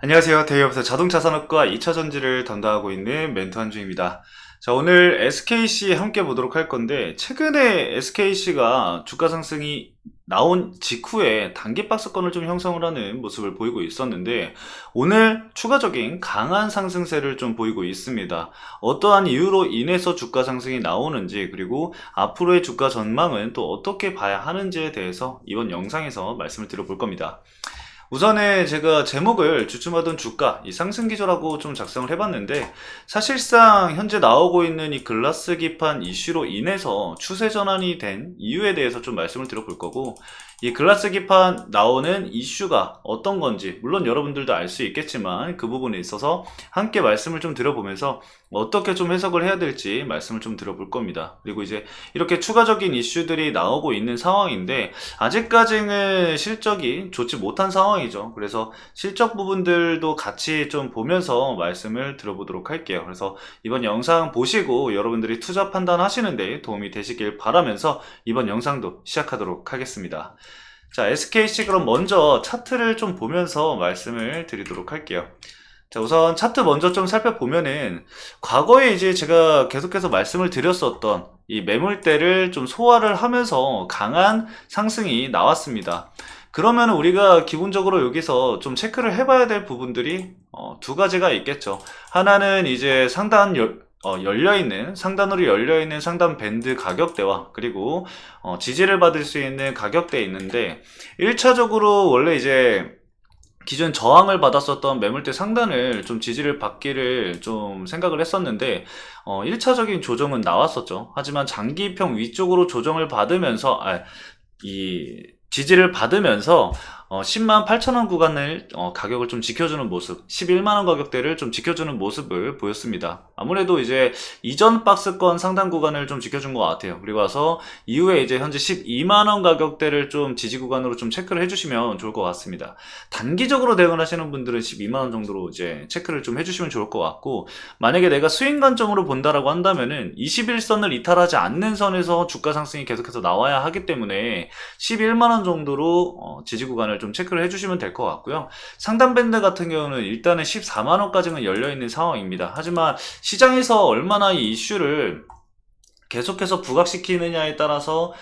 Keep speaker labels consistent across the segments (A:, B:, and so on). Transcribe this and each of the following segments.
A: 안녕하세요. 대기업에서 자동차 산업과 2차 전지를 담당하고 있는 멘토 한주입니다. 자, 오늘 SKC 함께 보도록 할 건데, 최근에 SKC가 주가 상승이 나온 직후에 단기 박스권을 좀 형성을 하는 모습을 보이고 있었는데, 오늘 추가적인 강한 상승세를 좀 보이고 있습니다. 어떠한 이유로 인해서 주가 상승이 나오는지, 그리고 앞으로의 주가 전망은 또 어떻게 봐야 하는지에 대해서 이번 영상에서 말씀을 드려볼 겁니다. 우선은 제가 제목을 주춤하던 주가, 이 상승 기조라고 좀 작성을 해봤는데, 사실상 현재 나오고 있는 이 글라스 기판 이슈로 인해서 추세 전환이 된 이유에 대해서 좀 말씀을 드려볼 거고, 이 글라스 기판 나오는 이슈가 어떤 건지, 물론 여러분들도 알 수 있겠지만 그 부분에 있어서 함께 말씀을 좀 드려보면서 어떻게 좀 해석을 해야 될지 말씀을 좀 드려볼 겁니다. 그리고 이제 이렇게 추가적인 이슈들이 나오고 있는 상황인데, 아직까지는 실적이 좋지 못한 상황이죠. 그래서 실적 부분들도 같이 좀 보면서 말씀을 들어보도록 할게요. 그래서 이번 영상 보시고 여러분들이 투자 판단하시는데 도움이 되시길 바라면서 이번 영상도 시작하도록 하겠습니다. 자, SKC 그럼 먼저 차트를 좀 보면서 말씀을 드리도록 할게요. 자, 우선 차트 먼저 좀 살펴보면은 과거에 이제 제가 계속해서 말씀을 드렸었던 이 매물대를 좀 소화를 하면서 강한 상승이 나왔습니다. 그러면 우리가 기본적으로 여기서 좀 체크를 해봐야 될 부분들이 두 가지가 있겠죠. 하나는 이제 상단으로 열려있는 상단 밴드 가격대와 그리고 지지를 받을 수 있는 가격대에 있는데, 1차적으로 원래 이제 기존 저항을 받았었던 매물대 상단을 좀 지지를 받기를 좀 생각을 했었는데, 1차적인 조정은 나왔었죠. 하지만 장기평 위쪽으로 조정을 받으면서, 이 지지를 받으면서 10만 8천 원 구간을 가격을 좀 지켜주는 모습, 11만 원 가격대를 좀 지켜주는 모습을 보였습니다. 아무래도 이제 이전 박스권 상단 구간을 좀 지켜준 것 같아요. 그리고 와서 이후에 이제 현재 12만 원 가격대를 좀 지지 구간으로 좀 체크를 해주시면 좋을 것 같습니다. 단기적으로 대응하시는 분들은 12만 원 정도로 이제 체크를 좀 해주시면 좋을 것 같고, 만약에 내가 스윙 관점으로 본다라고 한다면은 21선을 이탈하지 않는 선에서 주가 상승이 계속해서 나와야 하기 때문에 11만 원 정도로 지지 구간을 좀 체크를 해주시면 될 것 같고요. 상단 밴드 같은 경우는 일단은 14만 원까지는 열려 있는 상황입니다. 하지만 시장에서 얼마나 이 이슈를 계속해서 부각시키느냐에 따라서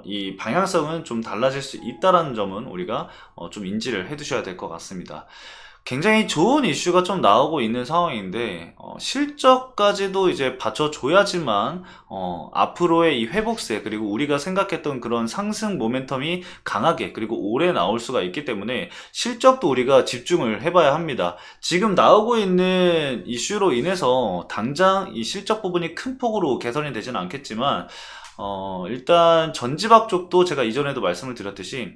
A: 이 방향성은 좀 달라질 수 있다는 점은 우리가 좀 인지를 해두셔야 될 것 같습니다. 굉장히 좋은 이슈가 좀 나오고 있는 상황인데, 실적까지도 이제 받쳐줘야지만 앞으로의 이 회복세, 그리고 우리가 생각했던 그런 상승 모멘텀이 강하게 그리고 오래 나올 수가 있기 때문에 실적도 우리가 집중을 해봐야 합니다. 지금 나오고 있는 이슈로 인해서 당장 이 실적 부분이 큰 폭으로 개선이 되지는 않겠지만, 일단 전지박 쪽도 제가 이전에도 말씀을 드렸듯이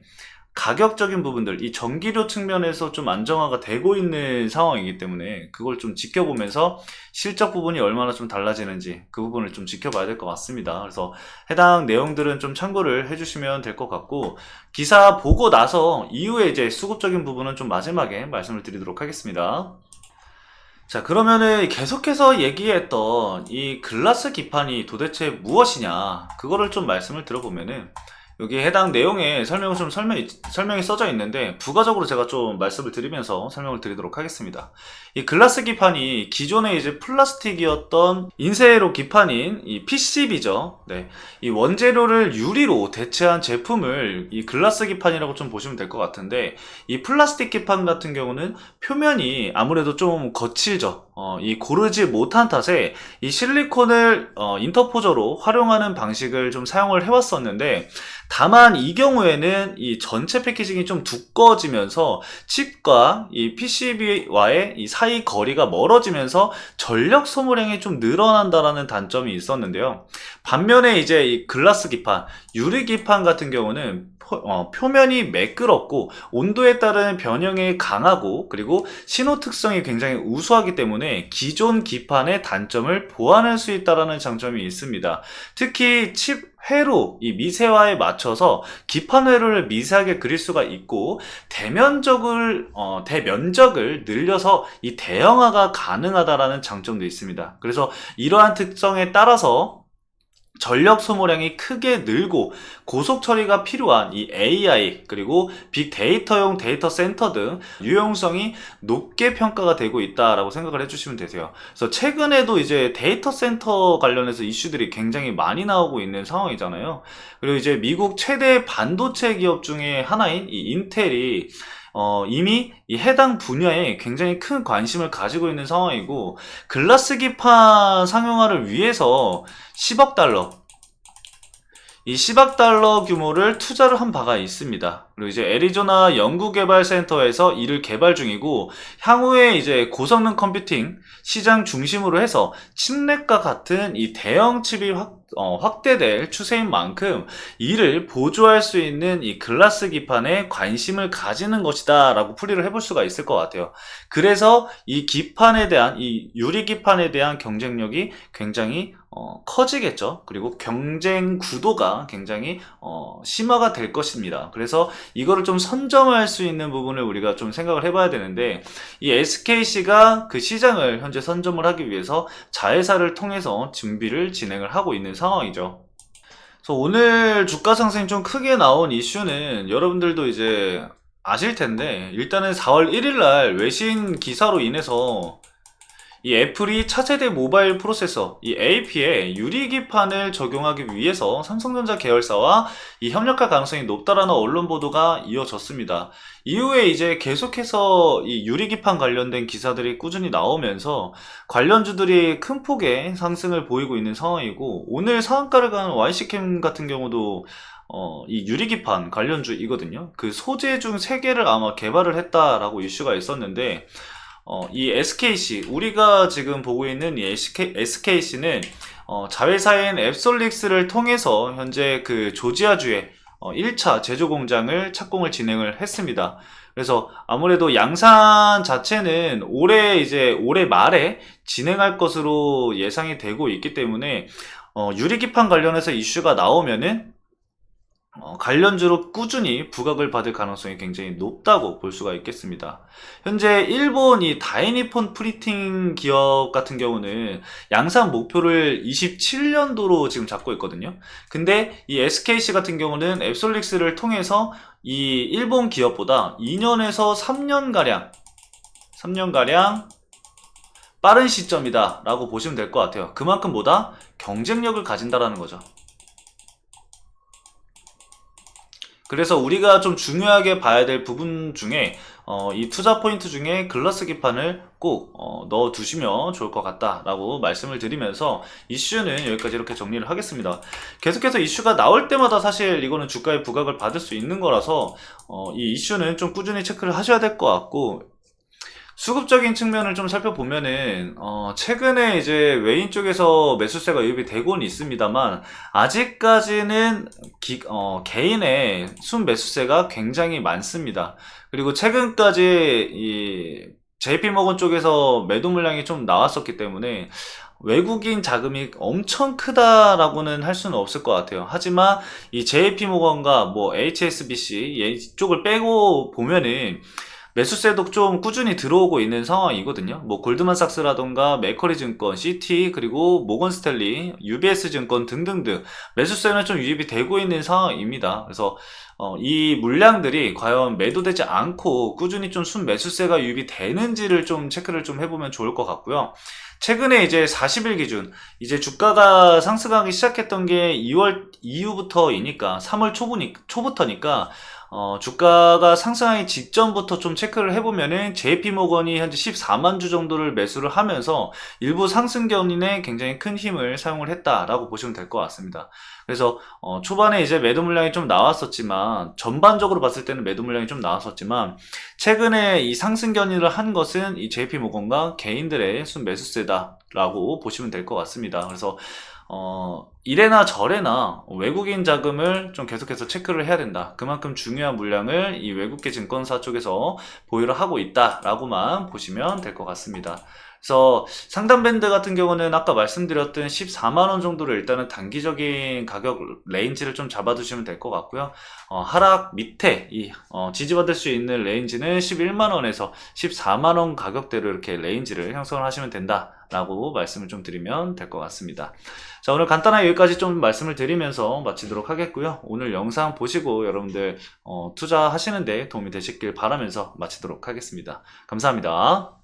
A: 가격적인 부분들, 이 전기료 측면에서 좀 안정화가 되고 있는 상황이기 때문에 그걸 좀 지켜보면서 실적 부분이 얼마나 좀 달라지는지 그 부분을 좀 지켜봐야 될 것 같습니다. 그래서 해당 내용들은 좀 참고를 해주시면 될 것 같고, 기사 보고 나서 이후에 이제 수급적인 부분은 좀 마지막에 말씀을 드리도록 하겠습니다. 자, 그러면은 계속해서 얘기했던 이 글라스 기판이 도대체 무엇이냐, 그거를 좀 말씀을 들어보면은 여기 해당 내용에 설명이 써져 있는데, 부가적으로 제가 좀 말씀을 드리면서 설명을 드리도록 하겠습니다. 이 글라스 기판이 기존에 이제 플라스틱이었던 인쇄로 기판인 이 PCB죠. 네. 이 원재료를 유리로 대체한 제품을 이 글라스 기판이라고 좀 보시면 될 것 같은데, 이 플라스틱 기판 같은 경우는 표면이 아무래도 좀 거칠죠. 이 고르지 못한 탓에 이 실리콘을 인터포저로 활용하는 방식을 좀 사용을 해왔었는데, 다만 이 경우에는 이 전체 패키징이 좀 두꺼워지면서 칩과 이 PCB와의 이 사이 거리가 멀어지면서 전력 소모량이 좀 늘어난다라는 단점이 있었는데요. 반면에 이제 이 글라스 기판, 유리 기판 같은 경우는 표면이 매끄럽고 온도에 따른 변형이 강하고, 그리고 신호 특성이 굉장히 우수하기 때문에 기존 기판의 단점을 보완할 수 있다는 장점이 있습니다. 특히 칩 회로, 이 미세화에 맞춰서 기판 회로를 미세하게 그릴 수가 있고, 대면적을 늘려서 이 대형화가 가능하다라는 장점도 있습니다. 그래서 이러한 특성에 따라서 전력 소모량이 크게 늘고 고속 처리가 필요한 이 AI 그리고 빅데이터용 데이터 센터 등 유용성이 높게 평가가 되고 있다라고 생각을 해주시면 되세요. 그래서 최근에도 이제 데이터 센터 관련해서 이슈들이 굉장히 많이 나오고 있는 상황이잖아요. 그리고 이제 미국 최대 반도체 기업 중에 하나인 이 인텔이 이미 이 해당 분야에 굉장히 큰 관심을 가지고 있는 상황이고, 글라스 기판 상용화를 위해서 10억 달러, 이 10억 달러 규모를 투자를 한 바가 있습니다. 그리고 이제 애리조나 연구개발센터에서 이를 개발 중이고, 향후에 이제 고성능 컴퓨팅 시장 중심으로 해서 칩넷과 같은 이 대형 칩이 확대될 추세인 만큼 이를 보조할 수 있는 이 글라스 기판에 관심을 가지는 것이다 라고 풀이를 해볼 수가 있을 것 같아요. 그래서 이 기판에 대한, 이 유리 기판에 대한 경쟁력이 굉장히 커지겠죠. 그리고 경쟁 구도가 굉장히 심화가 될 것입니다. 그래서 이거를 좀 선점할 수 있는 부분을 우리가 좀 생각을 해봐야 되는데, 이 SKC가 그 시장을 현재 선점을 하기 위해서 자회사를 통해서 준비를 진행을 하고 있는 상황이죠. 그래서 오늘 주가 상승이 좀 크게 나온 이슈는 여러분들도 이제 아실 텐데, 일단은 4월 1일 날 외신 기사로 인해서 이 애플이 차세대 모바일 프로세서 이 AP에 유리기판을 적용하기 위해서 삼성전자 계열사와 이 협력할 가능성이 높다라는 언론 보도가 이어졌습니다. 이후에 이제 계속해서 이 유리기판 관련된 기사들이 꾸준히 나오면서 관련주들이 큰 폭의 상승을 보이고 있는 상황이고, 오늘 상한가를 간 YC캠 같은 경우도 이 유리기판 관련주이거든요. 그 소재 중 3개를 아마 개발을 했다라고 이슈가 있었는데, 이 SKC, 우리가 지금 보고 있는 이 SKC는 자회사인 앱솔릭스를 통해서 현재 그 조지아주에 1차 제조 공장을 착공을 진행을 했습니다. 그래서 아무래도 양산 자체는 올해 말에 진행할 것으로 예상이 되고 있기 때문에 유리기판 관련해서 이슈가 나오면은 관련주로 꾸준히 부각을 받을 가능성이 굉장히 높다고 볼 수가 있겠습니다. 현재 일본 이 다이니폰 프린팅 기업 같은 경우는 양산 목표를 27년도로 지금 잡고 있거든요. 근데 이 SKC 같은 경우는 앱솔릭스를 통해서 이 일본 기업보다 2년에서 3년가량 빠른 시점이다 라고 보시면 될 것 같아요. 그만큼 보다 경쟁력을 가진다라는 거죠. 그래서 우리가 좀 중요하게 봐야 될 부분 중에 이 투자 포인트 중에 글라스 기판을 꼭 넣어 두시면 좋을 것 같다라고 말씀을 드리면서 이슈는 여기까지 이렇게 정리를 하겠습니다. 계속해서 이슈가 나올 때마다 사실 이거는 주가에 부각을 받을 수 있는 거라서 이 이슈는 좀 꾸준히 체크를 하셔야 될 것 같고, 수급적인 측면을 좀 살펴보면은 최근에 이제 외인 쪽에서 매수세가 유입이 되고는 있습니다만, 아직까지는 개인의 순 매수세가 굉장히 많습니다. 그리고 최근까지 이 JP모건 쪽에서 매도 물량이 좀 나왔었기 때문에 외국인 자금이 엄청 크다라고는 할 수는 없을 것 같아요. 하지만 이 JP모건과 뭐 HSBC 이쪽을 빼고 보면은 매수세도 좀 꾸준히 들어오고 있는 상황이거든요. 뭐 골드만삭스라던가 맥쿼리 증권, CT, 그리고 모건스탠리, UBS 증권 등등등 매수세는 좀 유입이 되고 있는 상황입니다. 그래서 이 물량들이 과연 매도되지 않고 꾸준히 좀 순매수세가 유입이 되는지를 좀 체크를 좀 해보면 좋을 것 같고요. 최근에 이제 40일 기준, 이제 주가가 상승하기 시작했던 게 2월 이후부터이니까, 3월 초부터니까, 주가가 상승하기 직전부터 좀 체크를 해보면은 JP모건이 현재 14만 주 정도를 매수를 하면서 일부 상승 견인에 굉장히 큰 힘을 사용을 했다라고 보시면 될 것 같습니다. 그래서 초반에 이제 매도 물량이 좀 나왔었지만, 전반적으로 봤을 때는 매도 물량이 좀 나왔었지만, 최근에 이 상승 견인을 한 것은 이 JP모건과 개인들의 순 매수세다라고 보시면 될 것 같습니다. 그래서 이래나 저래나 외국인 자금을 좀 계속해서 체크를 해야 된다. 그만큼 중요한 물량을 이 외국계 증권사 쪽에서 보유를 하고 있다라고만 보시면 될 것 같습니다. 그래서 상단 밴드 같은 경우는 아까 말씀드렸던 14만원 정도로 일단은 단기적인 가격 레인지를 좀 잡아두시면 될 것 같고요. 하락 밑에 지지받을 수 있는 레인지는 11만원에서 14만원 가격대로 이렇게 레인지를 형성을 하시면 된다라고 말씀을 좀 드리면 될 것 같습니다. 자, 오늘 간단하게 여기까지 좀 말씀을 드리면서 마치도록 하겠고요. 오늘 영상 보시고 여러분들 투자하시는데 도움이 되셨길 바라면서 마치도록 하겠습니다. 감사합니다.